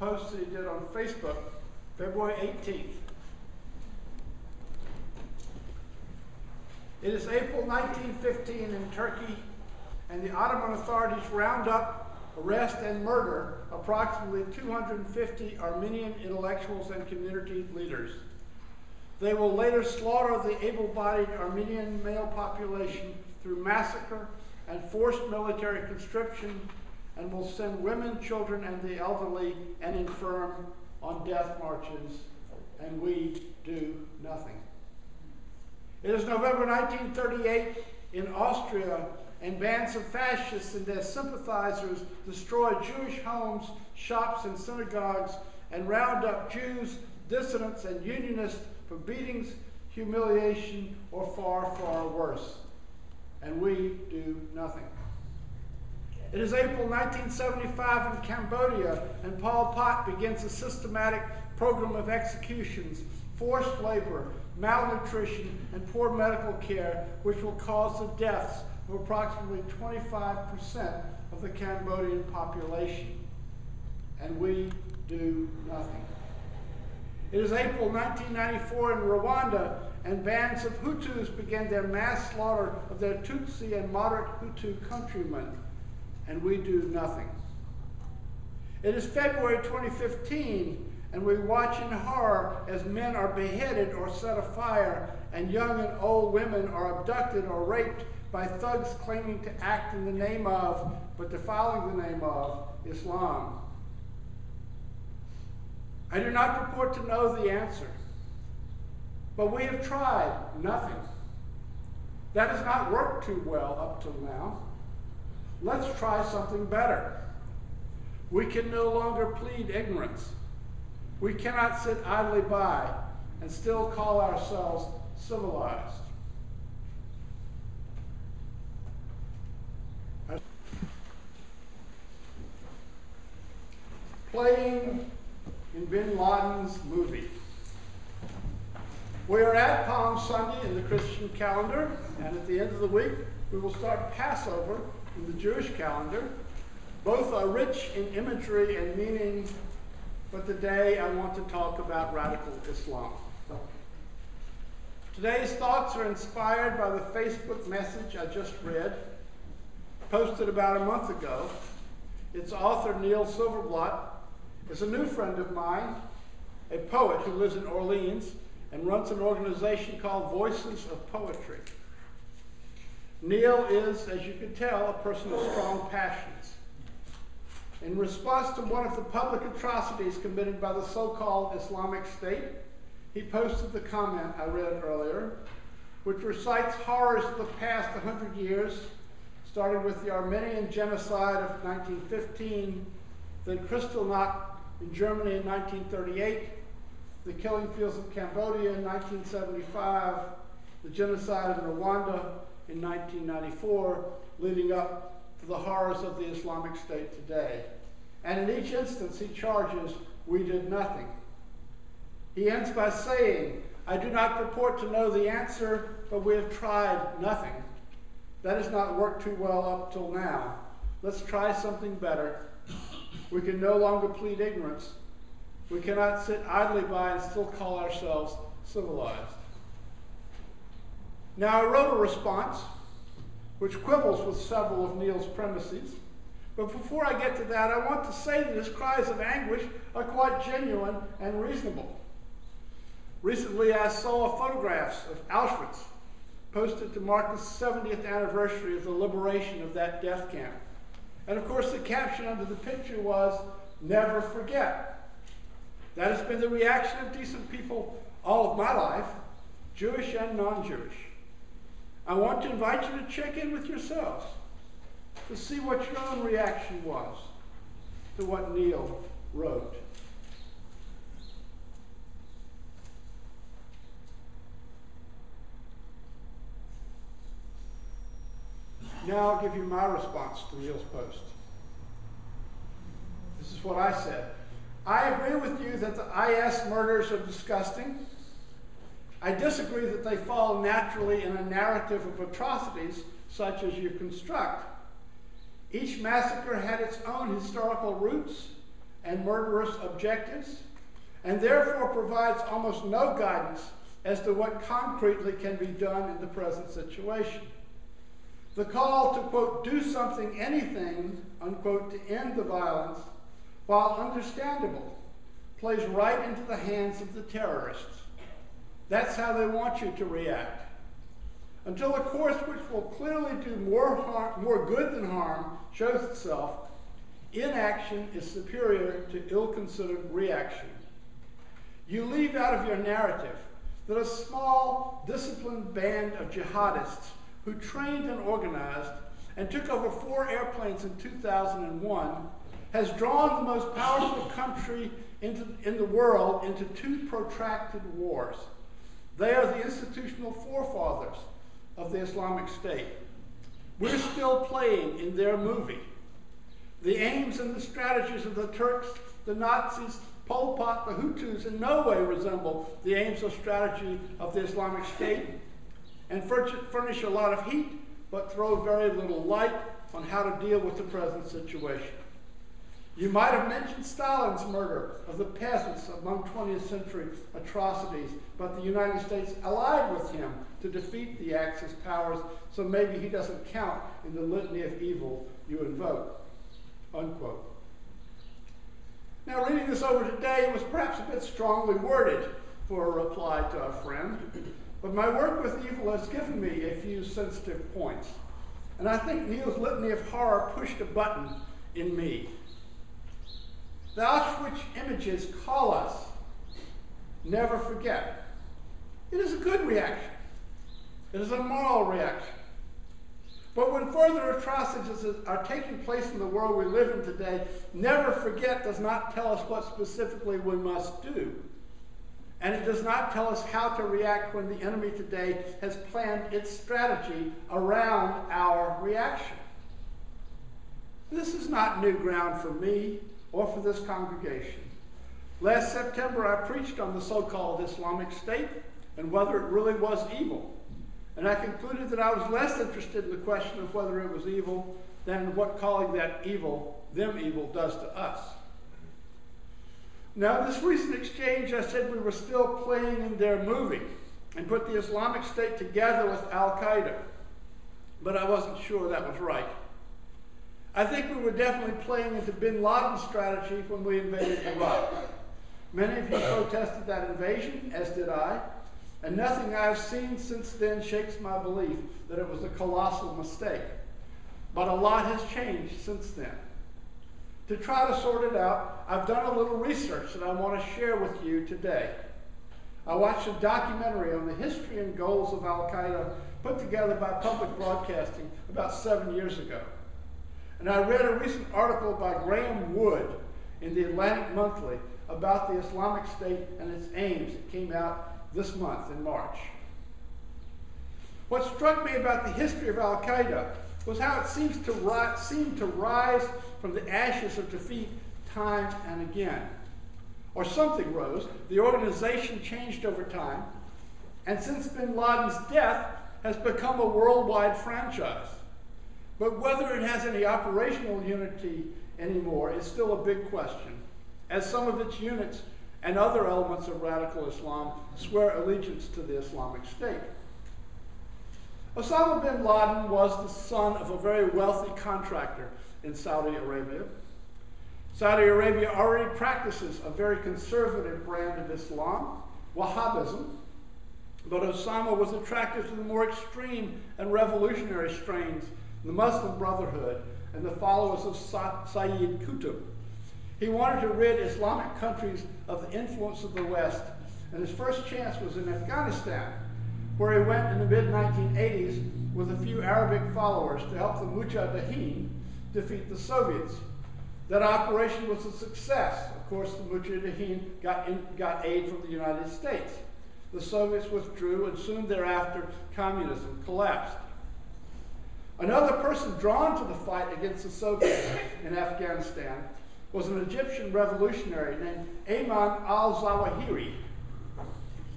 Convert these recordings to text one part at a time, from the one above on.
post that he did on Facebook, February 18th. It is April 1915 in Turkey, and the Ottoman authorities round up, arrest, and murder approximately 250 Armenian intellectuals and community leaders. They will later slaughter the able-bodied Armenian male population through massacre and forced military conscription, and will send women, children, and the elderly and infirm on death marches, and we do nothing. It is November 1938 in Austria, and bands of fascists and their sympathizers destroy Jewish homes, shops, and synagogues, and round up Jews, dissidents, and unionists for beatings, humiliation, or far, far worse. And we do nothing. It is April 1975 in Cambodia, and Pol Pot begins a systematic program of executions, forced labor, malnutrition, and poor medical care, which will cause the deaths of approximately 25% of the Cambodian population. And we do nothing. It is April 1994 in Rwanda, and bands of Hutus began their mass slaughter of their Tutsi and moderate Hutu countrymen, and we do nothing. It is February 2015, and we watch in horror as men are beheaded or set afire, and young and old women are abducted or raped by thugs claiming to act in the name of, but defiling the name of, Islam. I do not purport to know the answer, but we have tried nothing. That has not worked too well up till now. Let's try something better. We can no longer plead ignorance. We cannot sit idly by and still call ourselves civilized. Playing in Bin Laden's movie. We are at Palm Sunday in the Christian calendar, and at the end of the week, we will start Passover in the Jewish calendar. Both are rich in imagery and meaning, but today I want to talk about radical Islam. Today's thoughts are inspired by the Facebook message I just read, posted about a month ago. Its author, Neil Silverblatt, is a new friend of mine, a poet who lives in Orleans and runs an organization called Voices of Poetry. Neil is, as you can tell, a person of strong passions. In response to one of the public atrocities committed by the so-called Islamic State, he posted the comment I read earlier, which recites horrors of the past 100 years, starting with the Armenian genocide of 1915, then Kristallnacht in Germany in 1938, the killing fields of Cambodia in 1975, the genocide in Rwanda in 1994, leading up to the horrors of the Islamic State today. And in each instance, he charges, we did nothing. He ends by saying, I do not purport to know the answer, but we have tried nothing. That has not worked too well up till now. Let's try something better. We can no longer plead ignorance. We cannot sit idly by and still call ourselves civilized. Now, I wrote a response which quibbles with several of Neil's premises. But before I get to that, I want to say that his cries of anguish are quite genuine and reasonable. Recently, I saw photographs of Auschwitz posted to mark the 70th anniversary of the liberation of that death camp. And of course, the caption under the picture was, never forget. That has been the reaction of decent people all of my life, Jewish and non-Jewish. I want to invite you to check in with yourselves to see what your own reaction was to what Neil wrote. Now I'll give you my response to Neil's post. This is what I said. I agree with you that the IS murders are disgusting. I disagree that they fall naturally in a narrative of atrocities such as you construct. Each massacre had its own historical roots, and murderous objectives, and therefore provides almost no guidance as to what concretely can be done in the present situation. The call to, quote, do something, anything, unquote, to end the violence, while understandable, plays right into the hands of the terrorists. That's how they want you to react. Until a course which will clearly do more good than harm shows itself, inaction is superior to ill-considered reaction. You leave out of your narrative that a small, disciplined band of jihadists who trained and organized and took over 4 airplanes in 2001 has drawn the most powerful country in the world into 2 protracted wars. They are the institutional forefathers of the Islamic State. We're still playing in their movie. The aims and the strategies of the Turks, the Nazis, Pol Pot, the Hutus in no way resemble the aims or strategy of the Islamic State and furnish a lot of heat, but throw very little light on how to deal with the present situation. You might have mentioned Stalin's murder of the peasants among 20th century atrocities, but the United States allied with him to defeat the Axis powers, so maybe he doesn't count in the litany of evil you invoke, unquote. Now, reading this over today, it was perhaps a bit strongly worded for a reply to our friend, but my work with evil has given me a few sensitive points, and I think Neil's litany of horror pushed a button in me. The Auschwitz images call us, never forget. It is a good reaction. It is a moral reaction. But when further atrocities are taking place in the world we live in today, never forget does not tell us what specifically we must do. And it does not tell us how to react when the enemy today has planned its strategy around our reaction. This is not new ground for me or for this congregation. Last September, I preached on the so-called Islamic State and whether it really was evil. And I concluded that I was less interested in the question of whether it was evil than in what calling that evil, them evil, does to us. Now, in this recent exchange, I said we were still playing in their movie and put the Islamic State together with Al-Qaeda. But I wasn't sure that was right. I think we were definitely playing into bin Laden's strategy when we invaded Iraq. Many of you protested that invasion, as did I, and nothing I've seen since then shakes my belief that it was a colossal mistake. But a lot has changed since then. To try to sort it out, I've done a little research that I want to share with you today. I watched a documentary on the history and goals of Al-Qaeda put together by public broadcasting about 7 years ago. And I read a recent article by Graham Wood in the Atlantic Monthly about the Islamic State and its aims. It came out this month in March. What struck me about the history of Al-Qaeda was how it seemed to rise from the ashes of defeat time and again. Or something rose, the organization changed over time, and since bin Laden's death has become a worldwide franchise. But whether it has any operational unity anymore is still a big question, as some of its units and other elements of radical Islam swear allegiance to the Islamic State. Osama bin Laden was the son of a very wealthy contractor in Saudi Arabia. Saudi Arabia already practices a very conservative brand of Islam, Wahhabism, but Osama was attracted to the more extreme and revolutionary strains, the Muslim Brotherhood, and the followers of Sayyid Qutb. He wanted to rid Islamic countries of the influence of the West, and his first chance was in Afghanistan, where he went in the mid-1980s with a few Arabic followers to help the Mujahideen defeat the Soviets. That operation was a success. Of course, the Mujahideen got aid from the United States. The Soviets withdrew, and soon thereafter, communism collapsed. Another person drawn to the fight against the Soviets in Afghanistan was an Egyptian revolutionary named Ayman al-Zawahiri.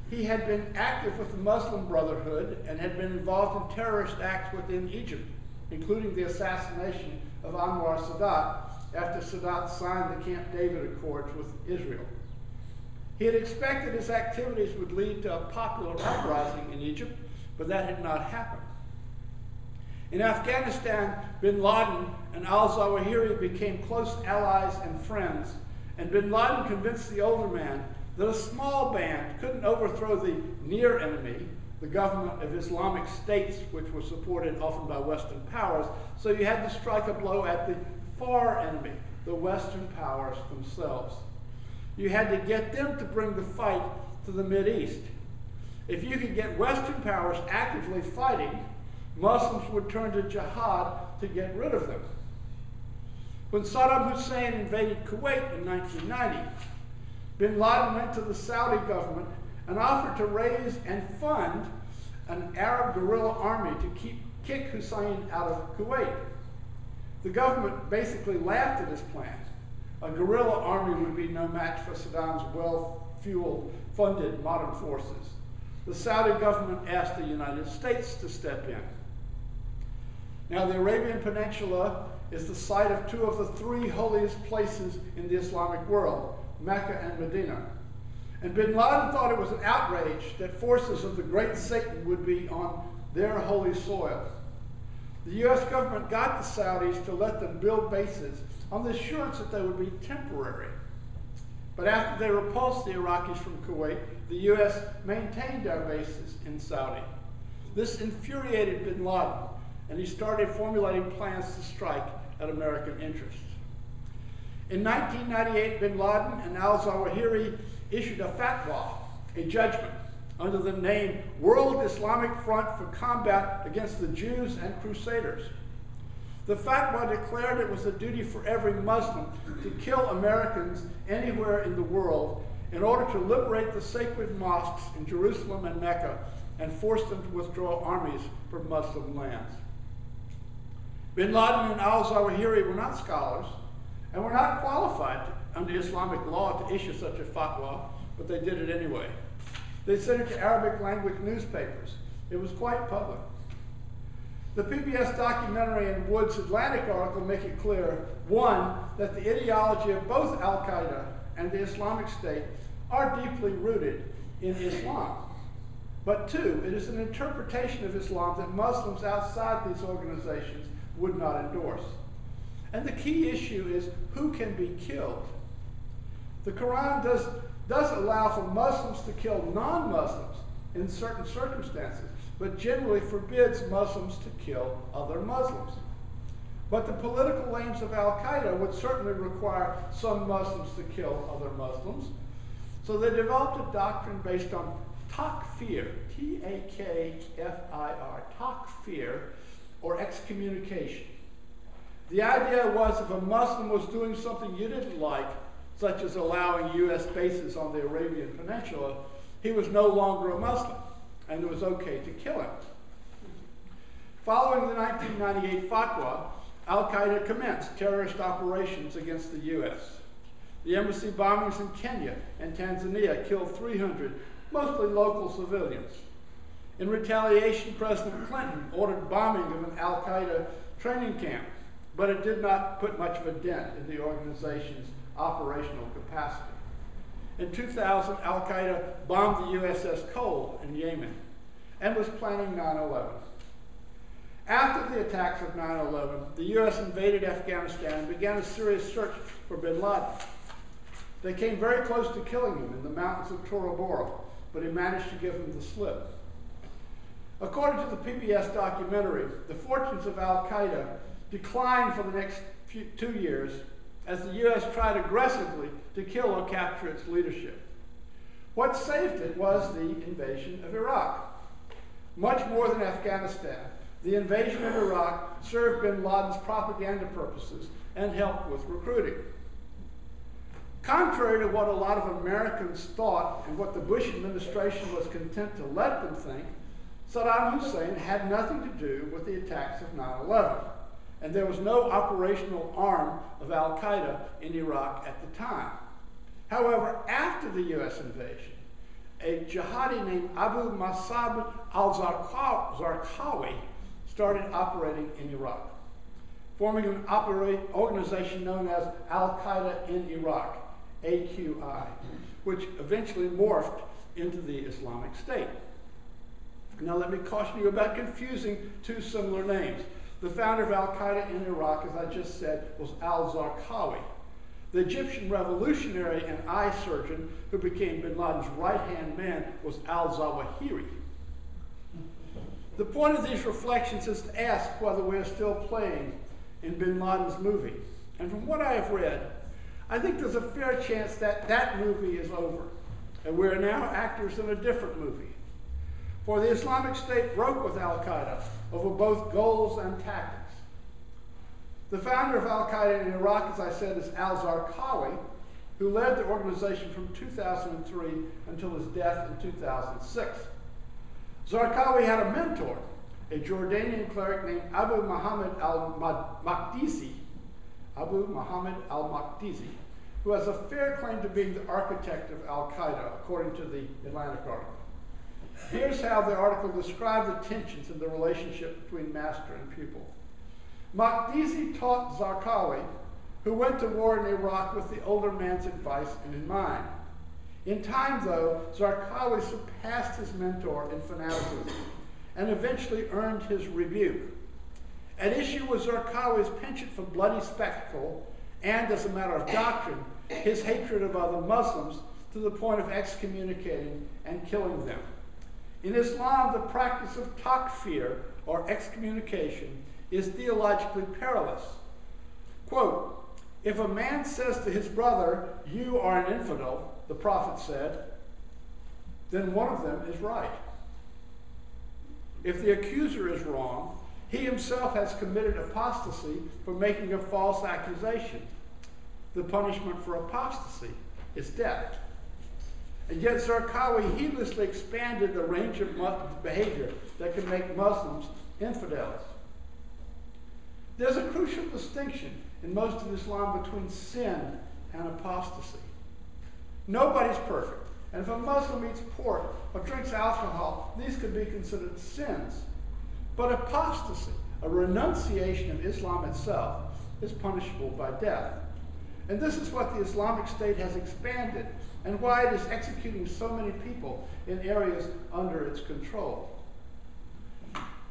He had been active with the Muslim Brotherhood and had been involved in terrorist acts within Egypt, including the assassination of Anwar Sadat after Sadat signed the Camp David Accords with Israel. He had expected his activities would lead to a popular uprising in Egypt, but that had not happened. In Afghanistan, bin Laden and al-Zawahiri became close allies and friends, and bin Laden convinced the older man that a small band couldn't overthrow the near enemy, the government of Islamic States, which was supported often by Western powers, so you had to strike a blow at the far enemy, the Western powers themselves. You had to get them to bring the fight to the Mideast. If you could get Western powers actively fighting, Muslims would turn to jihad to get rid of them. When Saddam Hussein invaded Kuwait in 1990, bin Laden went to the Saudi government and offered to raise and fund an Arab guerrilla army to kick Hussein out of Kuwait. The government basically laughed at his plan. A guerrilla army would be no match for Saddam's well-fueled, funded modern forces. The Saudi government asked the United States to step in. Now, the Arabian Peninsula is the site of two of the three holiest places in the Islamic world, Mecca and Medina. And bin Laden thought it was an outrage that forces of the great Satan would be on their holy soil. The U.S. government got the Saudis to let them build bases on the assurance that they would be temporary. But after they repulsed the Iraqis from Kuwait, the U.S. maintained our bases in Saudi. This infuriated bin Laden, and he started formulating plans to strike at American interests. In 1998, bin Laden and al-Zawahiri issued a fatwa, a judgment, under the name World Islamic Front for Combat Against the Jews and Crusaders. The fatwa declared it was a duty for every Muslim to kill Americans anywhere in the world in order to liberate the sacred mosques in Jerusalem and Mecca and force them to withdraw armies from Muslim lands. Bin Laden and al-Zawahiri were not scholars and were not qualified under Islamic law to issue such a fatwa, but they did it anyway. They sent it to Arabic language newspapers. It was quite public. The PBS documentary and Wood's Atlantic article make it clear, one, that the ideology of both Al-Qaeda and the Islamic State are deeply rooted in Islam. But two, it is an interpretation of Islam that Muslims outside these organizations would not endorse. And the key issue is who can be killed. The Quran does allow for Muslims to kill non-Muslims in certain circumstances, but generally forbids Muslims to kill other Muslims. But the political aims of Al-Qaeda would certainly require some Muslims to kill other Muslims. So they developed a doctrine based on takfir, T-A-K-F-I-R, takfir, or excommunication. The idea was if a Muslim was doing something you didn't like, such as allowing U.S. bases on the Arabian Peninsula, he was no longer a Muslim, and it was okay to kill him. Following the 1998 fatwa, Al-Qaeda commenced terrorist operations against the U.S. The embassy bombings in Kenya and Tanzania killed 300, mostly local civilians. In retaliation, President Clinton ordered bombing of an Al-Qaeda training camp, but it did not put much of a dent in the organization's operational capacity. In 2000, Al-Qaeda bombed the USS Cole in Yemen and was planning 9/11. After the attacks of 9/11, the U.S. invaded Afghanistan and began a serious search for bin Laden. They came very close to killing him in the mountains of Tora Bora, but he managed to give them the slip. According to the PBS documentary, the fortunes of Al-Qaeda declined for the next 2 years as the U.S. tried aggressively to kill or capture its leadership. What saved it was the invasion of Iraq. Much more than Afghanistan, the invasion of Iraq served bin Laden's propaganda purposes and helped with recruiting. Contrary to what a lot of Americans thought and what the Bush administration was content to let them think, Saddam Hussein had nothing to do with the attacks of 9/11, and there was no operational arm of Al-Qaeda in Iraq at the time. However, after the U.S. invasion, a jihadi named Abu Musab al-Zarqawi started operating in Iraq. forming an organization known as Al-Qaeda in Iraq, AQI, which eventually morphed into the Islamic State. Now let me caution you about confusing two similar names. The founder of Al-Qaeda in Iraq, as I just said, was al-Zarqawi. The Egyptian revolutionary and eye surgeon who became bin Laden's right-hand man was al-Zawahiri. The point of these reflections is to ask whether we are still playing in bin Laden's movie. And from what I have read, I think there's a fair chance that that movie is over, and we are now actors in a different movie. For the Islamic State broke with Al-Qaeda over both goals and tactics. The founder of Al-Qaeda in Iraq, as I said, is al-Zarqawi, who led the organization from 2003 until his death in 2006. Zarqawi had a mentor, a Jordanian cleric named Abu Muhammad al-Maqdisi, who has a fair claim to being the architect of Al-Qaeda, according to the Atlantic article. Here's how the article described the tensions in the relationship between master and pupil. Maqdisi taught Zarqawi, who went to war in Iraq with the older man's advice in mind. In time, though, Zarqawi surpassed his mentor in fanaticism and eventually earned his rebuke. At issue was Zarqawi's penchant for bloody spectacle and, as a matter of doctrine, his hatred of other Muslims to the point of excommunicating and killing them. In Islam, the practice of takfir, or excommunication, is theologically perilous. Quote, if a man says to his brother, you are an infidel, the Prophet said, then one of them is right. If the accuser is wrong, he himself has committed apostasy for making a false accusation. The punishment for apostasy is death. And yet Zarqawi heedlessly expanded the range of behavior that can make Muslims infidels. There's a crucial distinction in most of Islam between sin and apostasy. Nobody's perfect, and if a Muslim eats pork or drinks alcohol, these could be considered sins. But apostasy, a renunciation of Islam itself, is punishable by death. And this is what the Islamic State has expanded and why it is executing so many people in areas under its control.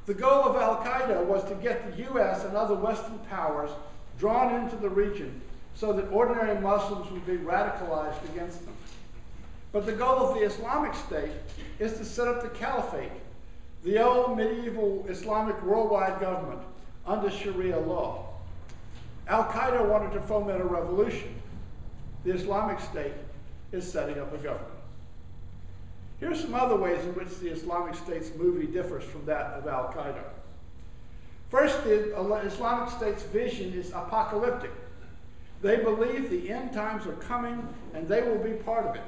The goal of Al-Qaeda was to get the US and other Western powers drawn into the region so that ordinary Muslims would be radicalized against them. But the goal of the Islamic State is to set up the caliphate, the old medieval Islamic worldwide government under Sharia law. Al-Qaeda wanted to foment a revolution. The Islamic State is setting up a government. Here are some other ways in which the Islamic State's movie differs from that of Al-Qaeda. First, the Islamic State's vision is apocalyptic. They believe the end times are coming and they will be part of it.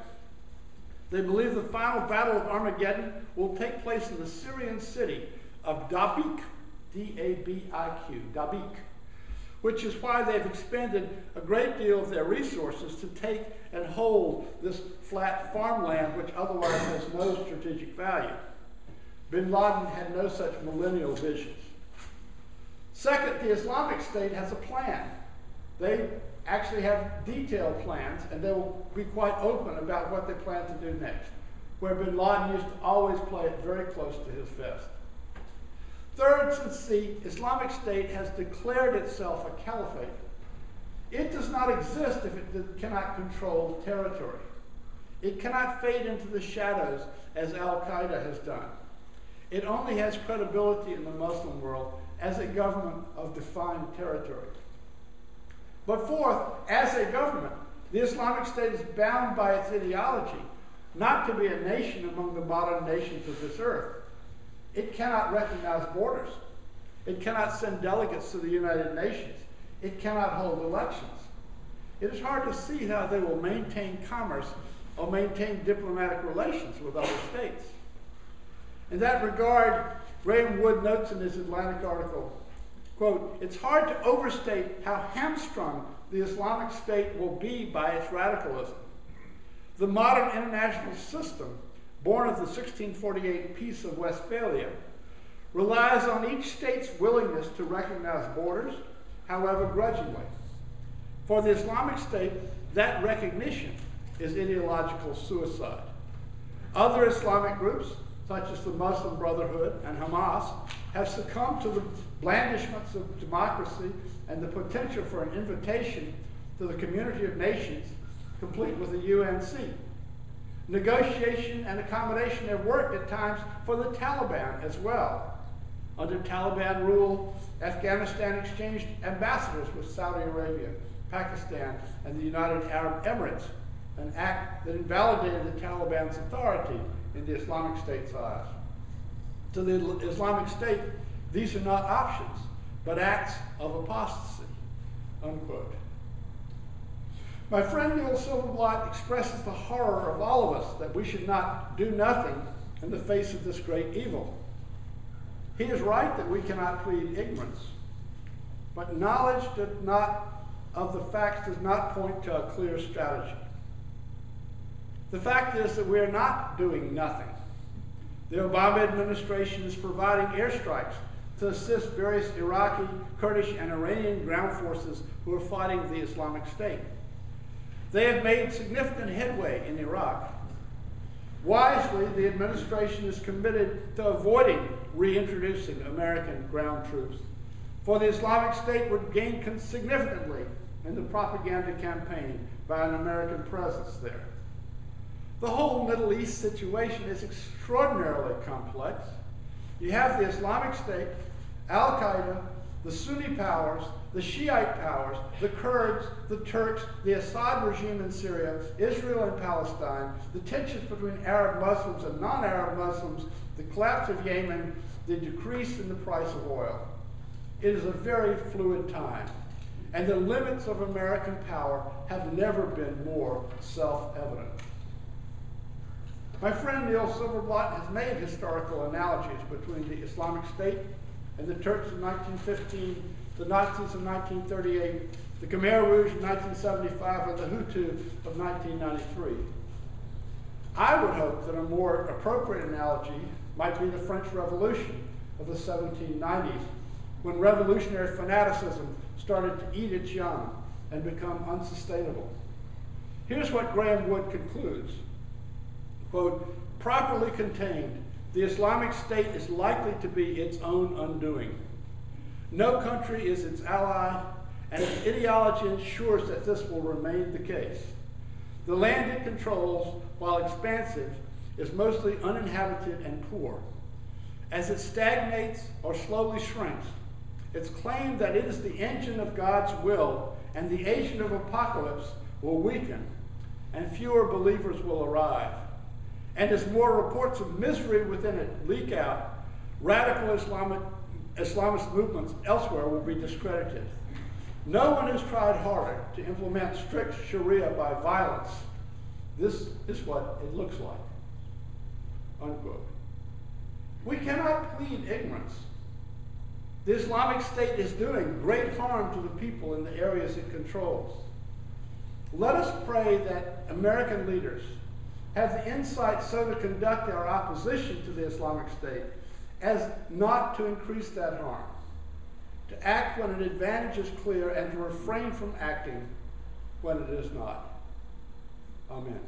They believe the final battle of Armageddon will take place in the Syrian city of Dabiq, D-A-B-I-Q, Dabiq, which is why they've expended a great deal of their resources to take and hold this flat farmland, which otherwise has no strategic value. Bin Laden had no such millennial visions. Second, the Islamic State has a plan. They actually have detailed plans, and they will be quite open about what they plan to do next, where bin Laden used to always play it very close to his vest. Third, since the Islamic State has declared itself a caliphate, it does not exist if it cannot control territory. It cannot fade into the shadows as Al-Qaeda has done. It only has credibility in the Muslim world as a government of defined territory. But fourth, as a government, the Islamic State is bound by its ideology not to be a nation among the modern nations of this earth. It cannot recognize borders. It cannot send delegates to the United Nations. It cannot hold elections. It is hard to see how they will maintain commerce or maintain diplomatic relations with other states. In that regard, Graham Wood notes in his Atlantic article, quote, it's hard to overstate how hamstrung the Islamic State will be by its radicalism. The modern international system, born of the 1648 Peace of Westphalia, relies on each state's willingness to recognize borders, however grudgingly. For the Islamic State, that recognition is ideological suicide. Other Islamic groups, such as the Muslim Brotherhood and Hamas, have succumbed to the blandishments of democracy and the potential for an invitation to the community of nations, complete with the UNC. Negotiation and accommodation have worked at times for the Taliban as well. Under Taliban rule, Afghanistan exchanged ambassadors with Saudi Arabia, Pakistan, and the United Arab Emirates, an act that invalidated the Taliban's authority in the Islamic State's eyes. To the Islamic State, these are not options, but acts of apostasy, unquote. My friend Neil Silverblatt expresses the horror of all of us that we should not do nothing in the face of this great evil. He is right that we cannot plead ignorance, but knowledge of the facts does not point to a clear strategy. The fact is that we are not doing nothing. The Obama administration is providing airstrikes to assist various Iraqi, Kurdish, and Iranian ground forces who are fighting the Islamic State. They have made significant headway in Iraq. Wisely, the administration is committed to avoiding reintroducing American ground troops, for the Islamic State would gain significantly in the propaganda campaign by an American presence there. The whole Middle East situation is extraordinarily complex. You have the Islamic State, Al-Qaeda, the Sunni powers, the Shiite powers, the Kurds, the Turks, the Assad regime in Syria, Israel and Palestine, the tensions between Arab Muslims and non-Arab Muslims, the collapse of Yemen, the decrease in the price of oil. It is a very fluid time, and the limits of American power have never been more self-evident. My friend Neil Silverblatt has made historical analogies between the Islamic State and the Turks in 1915, the Nazis in 1938, the Khmer Rouge in 1975, and the Hutu of 1993. I would hope that a more appropriate analogy might be the French Revolution of the 1790s, when revolutionary fanaticism started to eat its young and become unsustainable. Here's what Graham Wood concludes. Quote, properly contained, the Islamic State is likely to be its own undoing. No country is its ally, and its ideology ensures that this will remain the case. The land it controls, while expansive, is mostly uninhabited and poor. As it stagnates or slowly shrinks, its claim that it is the engine of God's will and the agent of apocalypse will weaken, and fewer believers will arrive. And as more reports of misery within it leak out, radical Islamist movements elsewhere will be discredited. No one has tried harder to implement strict Sharia by violence. This is what it looks like, unquote. We cannot plead ignorance. The Islamic State is doing great harm to the people in the areas it controls. Let us pray that American leaders have the insight so to conduct our opposition to the Islamic State as not to increase that harm, to act when an advantage is clear and to refrain from acting when it is not. Amen.